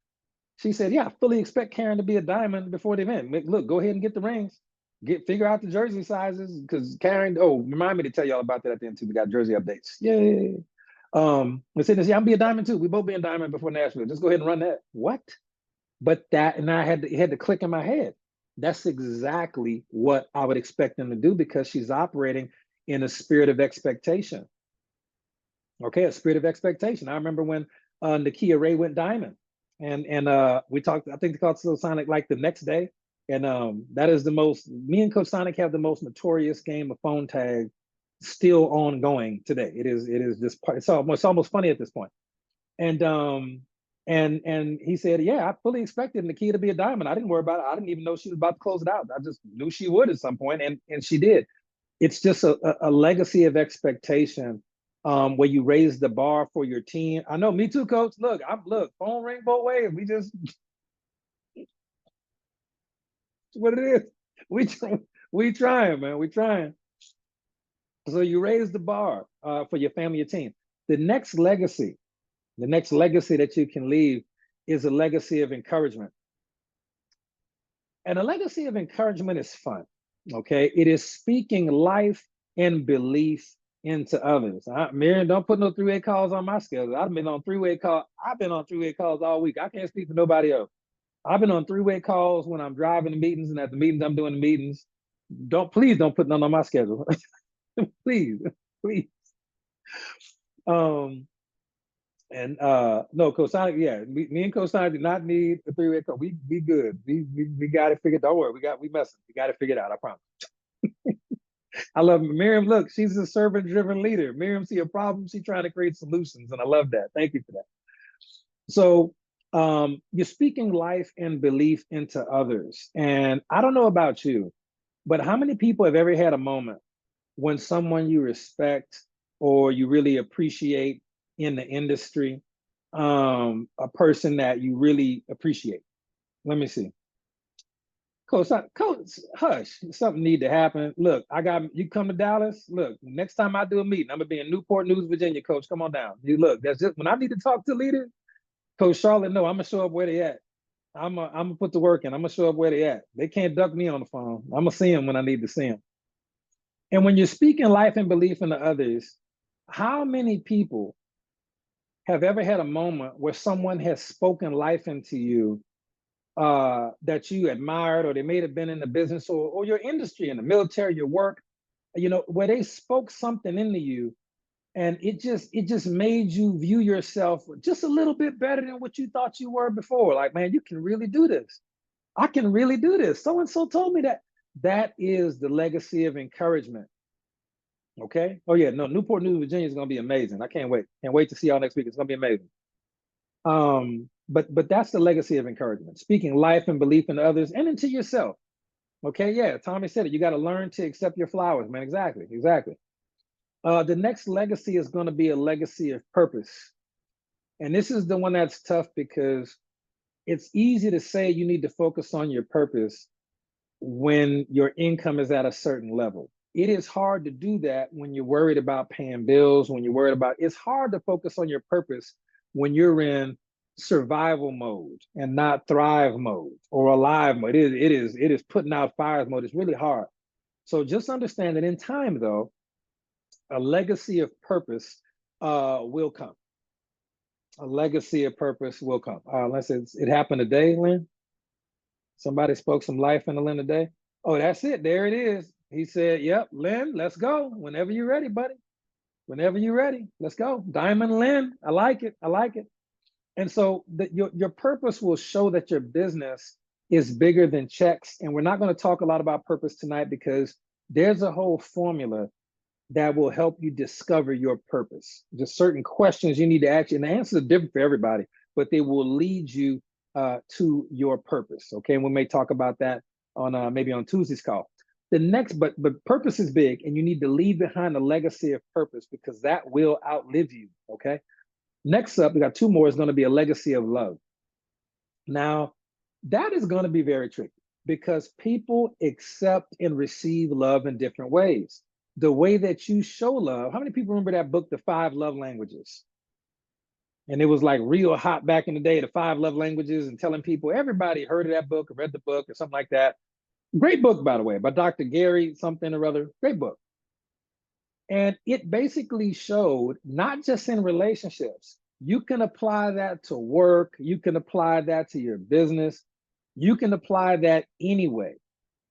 She said, yeah, I fully expect Karen to be a diamond before the event. Look, go ahead and get the rings. Figure out the jersey sizes, because Karen, remind me to tell y'all about that at the end too. We got jersey updates. Yay. We said this, yeah, I'm be a diamond too. We both be a diamond before Nashville. Just go ahead and run that. What? But that, and it had to click in my head. That's exactly what I would expect them to do, because she's operating in a spirit of expectation. Okay, a spirit of expectation. I remember when Nakia Ray went diamond, and we talked, I think they called Silver Sonic like the next day. And that is me and Coach Sonic have the most notorious game of phone tag still ongoing today. It is just it's almost funny at this point. And And he said, yeah, I fully expected Nakia to be a diamond. I didn't worry about it. I didn't even know she was about to close it out. I just knew she would at some point, and she did. It's just a legacy of expectation, where you raise the bar for your team. I know, me too, coach. Look, phone ring both ways. We just what it is. We we trying, man. We trying. So you raise the bar for your family, your team. The next legacy, the next legacy that you can leave is a legacy of encouragement. And a legacy of encouragement is fun. Okay. It is speaking life and belief into others. Miriam, don't put no three-way calls on my schedule. I've been on three-way calls all week. I can't speak for nobody else. I've been on three-way calls when I'm driving the meetings, and at the meetings I'm doing the meetings. Please don't put none on my schedule. Please, please. Um, and no, Cosign, yeah, me and Cosign do not need a three-way call. We good. We got it figured. Don't worry, we messing. We got it figured out. I promise. I love Miriam. Look, she's a servant-driven leader. Miriam see a problem, she's trying to create solutions, and I love that. Thank you for that. So you're speaking life and belief into others. And I don't know about you, but how many people have ever had a moment when someone you respect or you really appreciate in the industry, a person that you really appreciate? Let me see. Coach, hush. Something need to happen. Look, I got you come to Dallas. Look, next time I do a meeting, I'm gonna be in Newport News, Virginia, coach. Come on down. You look, that's just when I need to talk to leaders, Coach Charlotte, no, I'm gonna show up where they at. I'm gonna put the work in. I'm gonna show up where they at. They can't duck me on the phone. I'm gonna see them when I need to see them. And when you're speaking life and belief into others, how many people have ever had a moment where someone has spoken life into you, that you admired, or they may have been in the business or your industry, in the military, your work, where they spoke something into you, and it just made you view yourself just a little bit better than what you thought you were before. Like, man, you can really do this. I can really do this. So and so told me that. That is the legacy of encouragement. Okay. Oh yeah, no, Newport News, Virginia is gonna be amazing. I can't wait. Can't wait to see y'all next week. It's gonna be amazing. But that's the legacy of encouragement, speaking life and belief in others and into yourself. Okay, yeah, Tommy said it. You got to learn to accept your flowers, man. Exactly, exactly. The next legacy is going to be a legacy of purpose. And this is the one that's tough because it's easy to say you need to focus on your purpose when your income is at a certain level. It is hard to do that when you're worried about paying bills, when you're worried about, it's hard to focus on your purpose when you're in survival mode and not thrive mode or alive mode. It is putting out fires mode. It's really hard. So just understand that in time, though, a legacy of purpose will come. A legacy of purpose will come. Unless it happened today, Lynn. Somebody spoke some life into Lynn today. Oh, that's it. There it is. He said, yep, Lynn, let's go. Whenever you're ready, buddy. Whenever you're ready, let's go. Diamond Lynn. I like it. I like it. And so your purpose will show that your business is bigger than checks. And we're not going to talk a lot about purpose tonight because there's a whole formula that will help you discover your purpose. Just certain questions you need to ask, and the answers are different for everybody, but they will lead you to your purpose. Okay, and we may talk about that on maybe on Tuesday's call. The next, but purpose is big, and you need to leave behind a legacy of purpose because that will outlive you. Okay. Next up, we got two more. Is going to be a legacy of love. Now, that is going to be very tricky because people accept and receive love in different ways. The way that you show love, how many people remember that book, The 5 Love Languages? And it was like real hot back in the day, The 5 Love Languages, and telling people, everybody heard of that book or read the book or something like that. Great book, by the way, by Dr. Gary something or other. Great book. And it basically showed not just in relationships, you can apply that to work, you can apply that to your business, you can apply that anyway.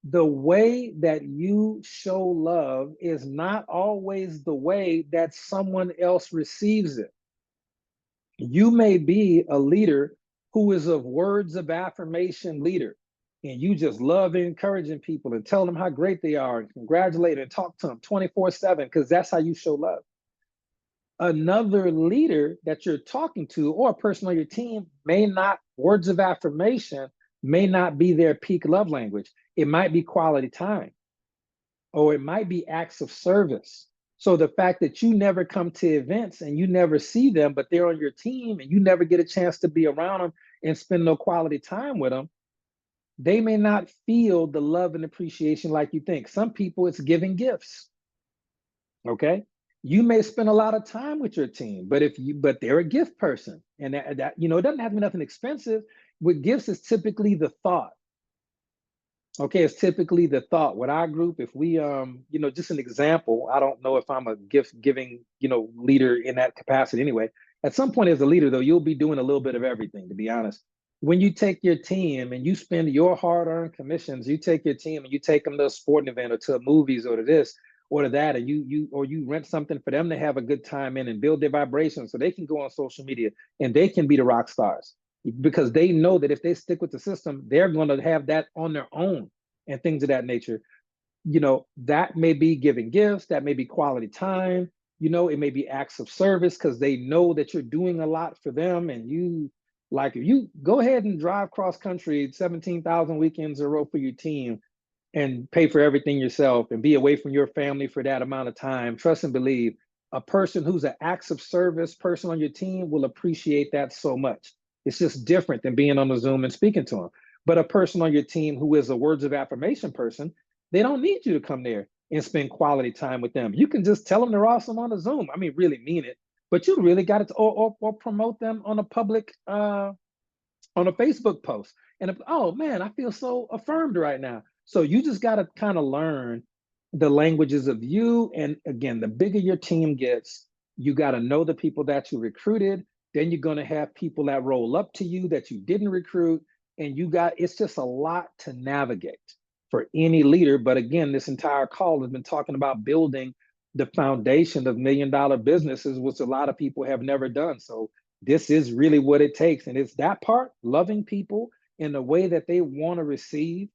The way that you show love is not always the way that someone else receives it. You may be a leader who is a words of affirmation leader, and you just love encouraging people and telling them how great they are and congratulate and talk to them 24/7 because that's how you show love. another leader that you're talking to or a person on your team may not, words of affirmation may not be their peak love language. It might be quality time, or it might be acts of service. So the fact that you never come to events and you never see them, but they're on your team and you never get a chance to be around them and spend no quality time with them, they may not feel the love and appreciation like you think. Some people, it's giving gifts. Okay. You may spend a lot of time with your team, but they're a gift person. And that it doesn't have to be nothing expensive. With gifts, is typically the thought. Okay, it's typically the thought. With our group, if we just an example, I don't know if I'm a gift giving, leader in that capacity anyway. At some point as a leader, though, you'll be doing a little bit of everything, to be honest. When you take your team and you spend your hard-earned commissions, you take your team and you take them to a sporting event or to movies or to this or to that, and you rent something for them to have a good time in and build their vibration so they can go on social media and they can be the rock stars, because they know that if they stick with the system, they're going to have that on their own and things of that nature. That may be giving gifts, that may be quality time, it may be acts of service because they know that you're doing a lot for them. And if you go ahead and drive cross country 17,000 weekends in a row for your team and pay for everything yourself and be away from your family for that amount of time, trust and believe, a person who's an acts of service person on your team will appreciate that so much. It's just different than being on the Zoom and speaking to them. But a person on your team who is a words of affirmation person, they don't need you to come there and spend quality time with them. You can just tell them they're awesome on the Zoom. I mean, really mean it. But you really got to, or promote them on a public, on a Facebook post. And oh man, I feel so affirmed right now. So you just got to kind of learn the languages of you. And again, the bigger your team gets, you got to know the people that you recruited. Then you're going to have people that roll up to you that you didn't recruit. And it's just a lot to navigate for any leader. But again, this entire call has been talking about building the foundation of $1 million businesses, which a lot of people have never done. So this is really what it takes. And it's that part, loving people in the way that they want to receive,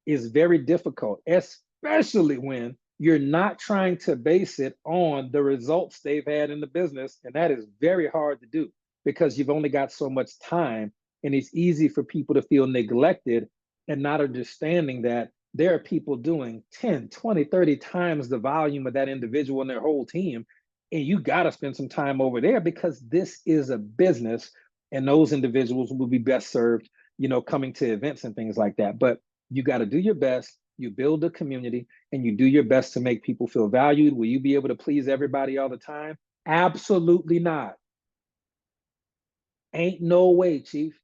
is very difficult, especially when you're not trying to base it on the results they've had in the business. And that is very hard to do because you've only got so much time, and it's easy for people to feel neglected and not understanding that there are people doing 10, 20, 30 times the volume of that individual and their whole team. And you got to spend some time over there because this is a business and those individuals will be best served, coming to events and things like that. But you got to do your best. You build a community and you do your best to make people feel valued. Will you be able to please everybody all the time? Absolutely not. Ain't no way, Chief.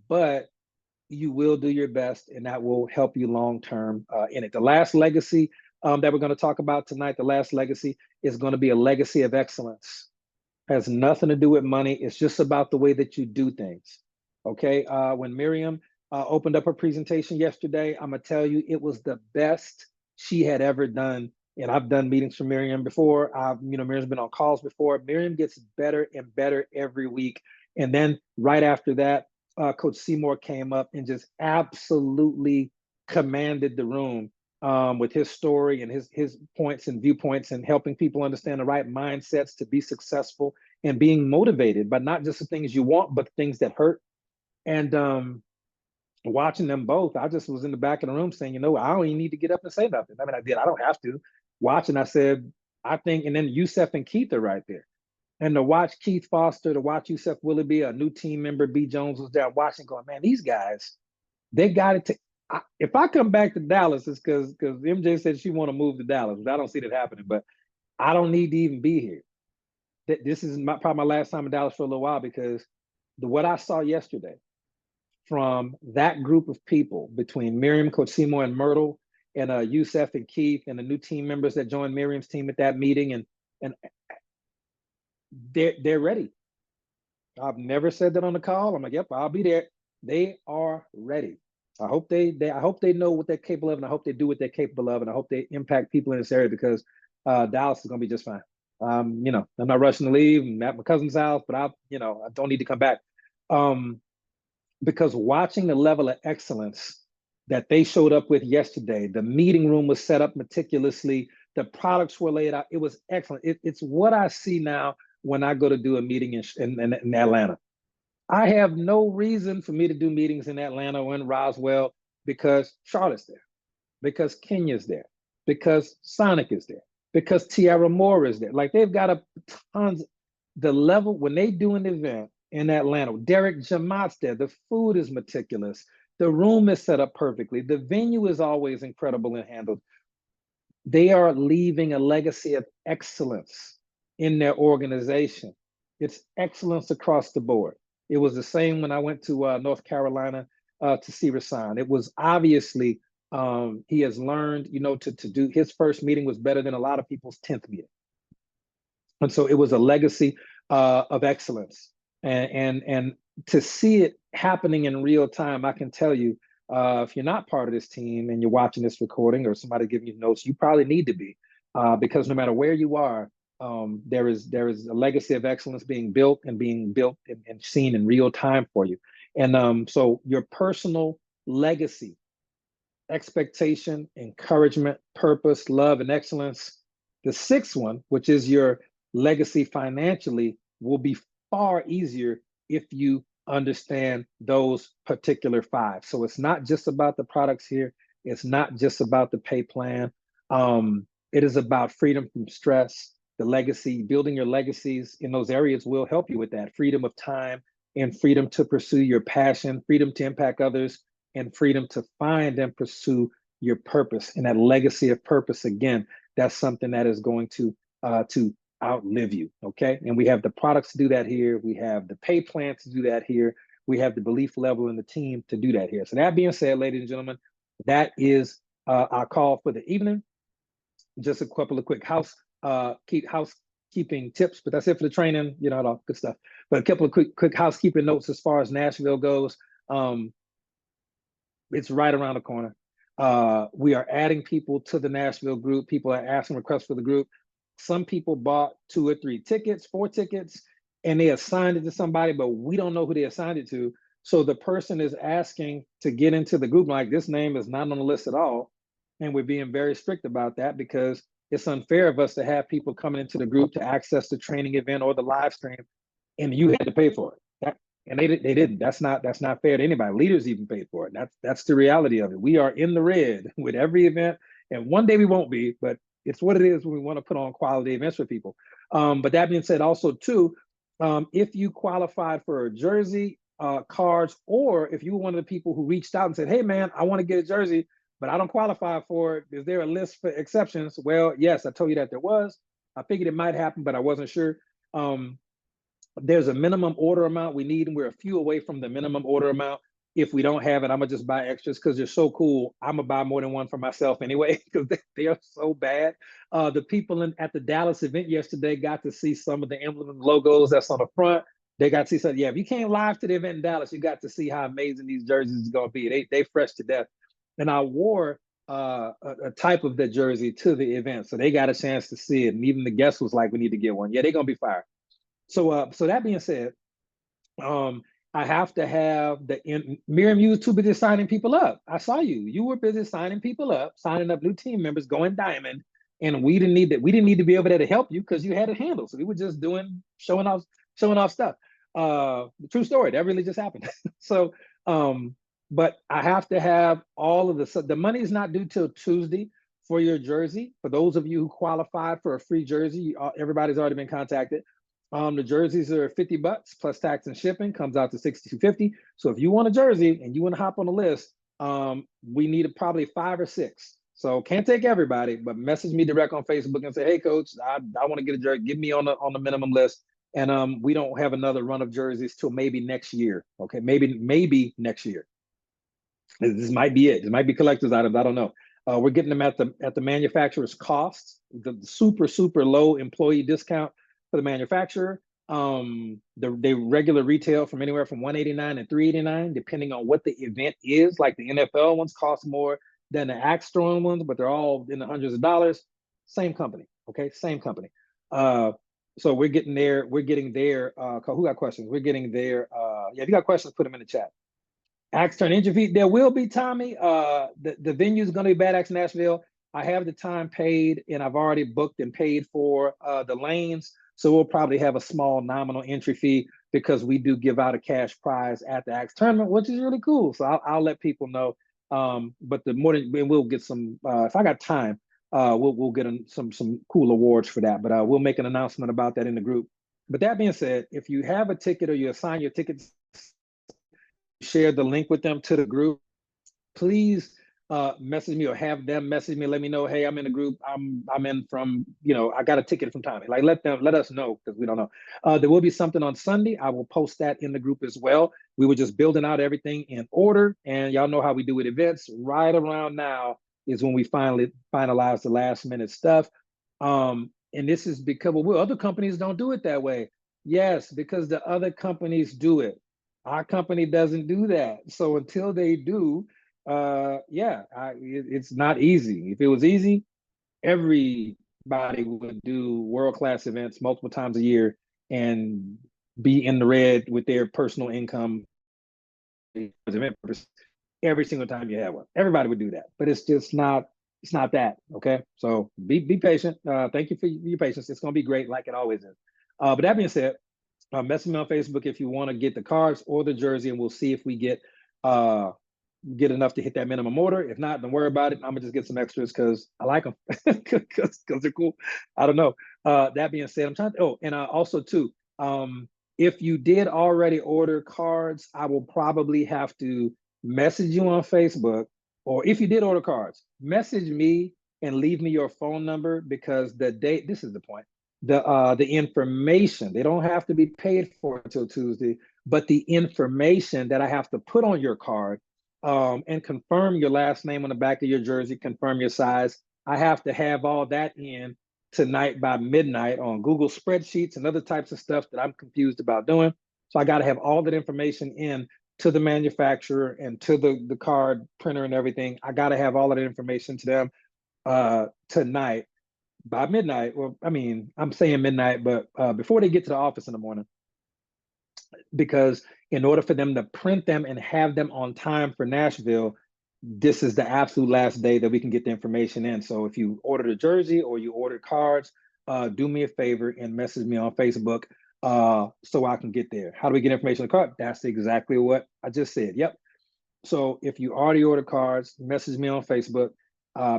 But you will do your best, and that will help you long term in it. The last legacy that we're going to talk about tonight, the last legacy, is going to be a legacy of excellence. It has nothing to do with money. It's just about the way that you do things. Okay. When Miriam opened up her presentation yesterday, I'm going to tell you it was the best she had ever done. And I've done meetings for Miriam before. Miriam's been on calls before. Miriam gets better and better every week. And then right after that, Coach Seymour came up and just absolutely commanded the room with his story and his points and viewpoints and helping people understand the right mindsets to be successful and being motivated by not just the things you want, but things that hurt. And watching them both, I just was in the back of the room saying, I don't even need to get up and say nothing. I mean, I did. I don't have to. Watching, I said, I think, and then Yusef and Keith are right there. And to watch Keith Foster, to watch Yusef Willoughby, a new team member, B. Jones was there watching, going, man, these guys, they got it. If I come back to Dallas, it's because MJ said she want to move to Dallas. I don't see that happening, but I don't need to even be here. This is probably my last time in Dallas for a little while because what I saw yesterday from that group of people between Miriam, Coach Seymour, and Myrtle, and Yusef and Keith, and the new team members that joined Miriam's team at that meeting, and they're ready. I've never said that on the call. I'm like, yep, I'll be there. They are ready. I hope they know what they're capable of, and I hope they do what they're capable of, and I hope they impact people in this area because Dallas is going to be just fine. I'm not rushing to leave. I'm at my cousin's house, but I don't need to come back. Because watching the level of excellence that they showed up with yesterday, the meeting room was set up meticulously. The products were laid out. It was excellent. It's what I see now when I go to do a meeting in Atlanta. I have no reason for me to do meetings in Atlanta or in Roswell because Charlotte's there, because Kenya's there, because Sonic is there, because Tierra Moore is there. Like they've got tons. The level when they do an event in Atlanta, Derek Jamat's there. The food is meticulous. The room is set up perfectly. The venue is always incredible and handled. They are leaving a legacy of excellence in their organization. It's excellence across the board. It was the same when I went to North Carolina to see Rasan. It was obviously he has learned, to do his first meeting was better than a lot of people's 10th meeting. And so it was a legacy of excellence. And to see it happening in real time, I can tell you, if you're not part of this team and you're watching this recording or somebody giving you notes, you probably need to be, because no matter where you are, there is a legacy of excellence being built and seen in real time for you. And so your personal legacy, expectation, encouragement, purpose, love, and excellence. The sixth one, which is your legacy financially, will be far easier if you understand those particular five. So it's not just about the products here. It's not just about the pay plan. It is about freedom from stress. The legacy, building your legacies in those areas will help you with that. Freedom of time and freedom to pursue your passion, freedom to impact others, and freedom to find and pursue your purpose. And that legacy of purpose, again, that's something that is going to outlive you, okay? And we have the products to do that here. We have the pay plan to do that here. We have the belief level in the team to do that here. So that being said, ladies and gentlemen, that is our call for the evening. Just a couple of quick housekeeping tips, but that's it for the training, all good stuff. But a couple of quick housekeeping notes as far as Nashville goes. It's right around the corner. We are adding people to the Nashville group. People are asking requests for the group. Some people bought 2 or 3 tickets, 4 tickets, and they assigned it to somebody, but we don't know who they assigned it to. So the person is asking to get into the group, like this name is not on the list at all. And we're being very strict about that because it's unfair of us to have people coming into the group to access the training event or the live stream, and you had to pay for it. And they didn't. That's not fair to anybody. Leaders even paid for it. That's the reality of it. We are in the red with every event, and one day we won't be, but it's what it is when we want to put on quality events for people. But that being said, also too, if you qualified for a jersey, cards, or if you were one of the people who reached out and said, "Hey man, I want to get a jersey, but I don't qualify for it. Is there a list for exceptions?" Well, yes, I told you that there was. I figured it might happen, but I wasn't sure. There's a minimum order amount we need, and we're a few away from the minimum order amount. If we don't have it, I'm gonna just buy extras because they're so cool. I'm gonna buy more than one for myself anyway because they are so bad. The people at the Dallas event yesterday got to see some of the emblem logos that's on the front. They got to see something. Yeah, if you came live to the event in Dallas, you got to see how amazing these jerseys are gonna be. They fresh to death. And I wore a type of the jersey to the event, so they got a chance to see it. And even the guest was like, "We need to get one." Yeah, they're gonna be fire. So that being said, I have to have Miriam, you was too busy signing people up. I saw you. You were busy signing people up, signing up new team members, going diamond. And we didn't need to be over there to help you because you had it handled. So we were just showing off stuff. The true story, that really just happened. So but I have to have all of the money is not due till Tuesday for your jersey. For those of you who qualified for a free jersey, everybody's already been contacted. The jerseys are $50 plus tax and shipping, comes out to $62.50. So if you want a jersey and you want to hop on the list, we need probably 5 or 6. So can't take everybody, but message me direct on Facebook and say, "Hey coach, I want to get a jersey. Get me on the minimum list." And we don't have another run of jerseys till maybe next year. Okay, maybe next year. This might be it. It might be collector's items. I don't know. We're getting them at the manufacturer's cost, the super low employee discount for the manufacturer. The regular retail from anywhere from $189 to $389, depending on what the event is. Like the NFL ones cost more than the Axe Throwing ones, but they're all in the hundreds of dollars. Same company, okay? Same company. So we're getting there. Who got questions? We're getting there. Yeah, if you got questions, put them in the chat. Axe Turn Injury Feet, there will be, Tommy. The venue is going to be Bad Axe Nashville. I have the time paid and I've already booked and paid for the lanes. So we'll probably have a small nominal entry fee because we do give out a cash prize at the Axe tournament, which is really cool. So I'll let people know. But the more than we'll get some, if I got time, we'll get some cool awards for that. But we'll make an announcement about that in the group. But that being said, if you have a ticket or you assign your tickets, share the link with them to the group, please message me or have them message me, let me know, hey, I'm in a group, I'm in from, I got a ticket from Tommy. Like let us know, because we don't know. There will be something on Sunday. I will post that in the group as well. We were just building out everything in order, and y'all know how we do with events. Right around now is when we finally finalize the last minute stuff. And this is because, well, other companies don't do it that way. Yes, because the other companies do it. Our company doesn't do that. So until they do, yeah, it's not easy. If it was easy, everybody would do world-class events multiple times a year and be in the red with their personal income every single time you have one. Everybody would do that, but it's just not. It's not that. Okay, so be patient. Thank you for your patience. It's gonna be great, like it always is. But that being said, message me on Facebook if you want to get the cards or the jersey, and we'll see if we get enough to hit that minimum order. If not, don't worry about it. I'm gonna just get some extras because I like them, because they're cool. I don't know. That being said, I'm trying to. Oh, and also too, if you did already order cards, I will probably have to message you on Facebook, or if you did order cards, message me and leave me your phone number, because the date. This is the point. The information, they don't have to be paid for until Tuesday, but the information that I have to put on your card, and confirm your last name on the back of your jersey, confirm your size. I have to have all that in tonight by midnight on Google spreadsheets and other types of stuff that I'm confused about doing. So I got to have all that information in to the manufacturer and to the card printer and everything. I got to have all of that information to them tonight by midnight. Well, I mean, I'm saying midnight, but before they get to the office in the morning, because in order for them to print them and have them on time for Nashville, this is the absolute last day that we can get the information in. So if you ordered a jersey or you ordered cards, do me a favor and message me on Facebook so I can get there. How do we get information on the card? That's exactly what I just said. Yep. So if you already ordered cards, message me on Facebook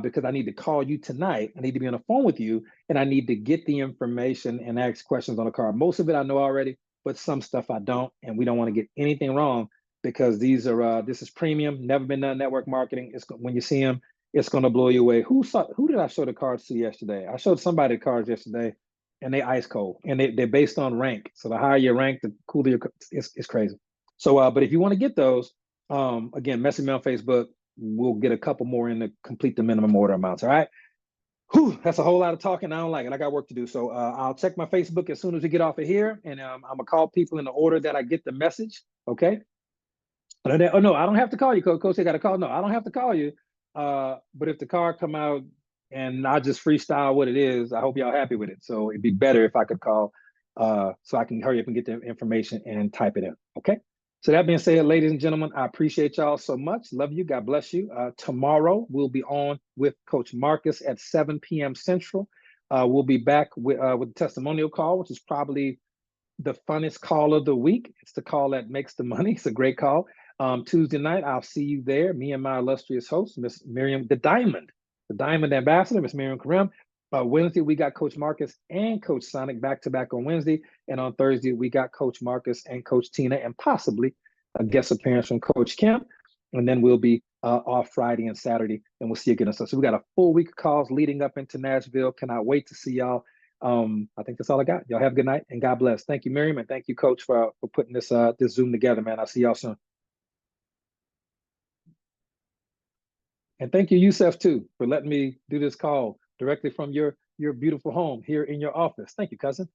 because I need to call you tonight. I need to be on the phone with you, and I need to get the information and ask questions on the card. Most of it I know already, but some stuff I don't, and we don't want to get anything wrong because these are this is premium, never been done network marketing. It's when you see them, it's going to blow you away. Who did I show the cards to yesterday? I showed somebody the cards yesterday, and they ice cold, and they're based on rank. So the higher your rank, the cooler your. It's crazy. So, but if you want to get those, again, message me on Facebook. We'll get a couple more in to complete the minimum order amounts. All right. Whew, that's a whole lot of talking. I don't like it. I got work to do. So I'll check my Facebook as soon as we get off of here, and I'm gonna call people in the order that I get the message. Okay. Oh no, I don't have to call you, Coach. I got to call. No, I don't have to call you. But if the card come out and I just freestyle what it is, I hope y'all happy with it. So it'd be better if I could call, so I can hurry up and get the information and type it in. Okay. So that being said, ladies and gentlemen, I appreciate y'all so much. Love you. God bless you. Tomorrow we'll be on with Coach Marcus at 7 p.m. Central. We'll be back with the testimonial call, which is probably the funnest call of the week. It's the call that makes the money. It's a great call. Tuesday night, I'll see you there. Me and my illustrious host, Miss Miriam, the Diamond Ambassador, Miss Miriam Karim. Wednesday, we got Coach Marcus and Coach Sonic back to back on Wednesday. And on Thursday, we got Coach Marcus and Coach Tina, and possibly a guest appearance from Coach Kemp. And then we'll be off Friday and Saturday, and we'll see you again. So we got a full week of calls leading up into Nashville. Cannot wait to see y'all. I think that's all I got. Y'all have a good night and God bless. Thank you, Miriam, and thank you, Coach, for putting this Zoom together, man. I'll see y'all soon. And thank you, Youssef, too, for letting me do this call directly from your beautiful home here in your office. Thank you, cousin.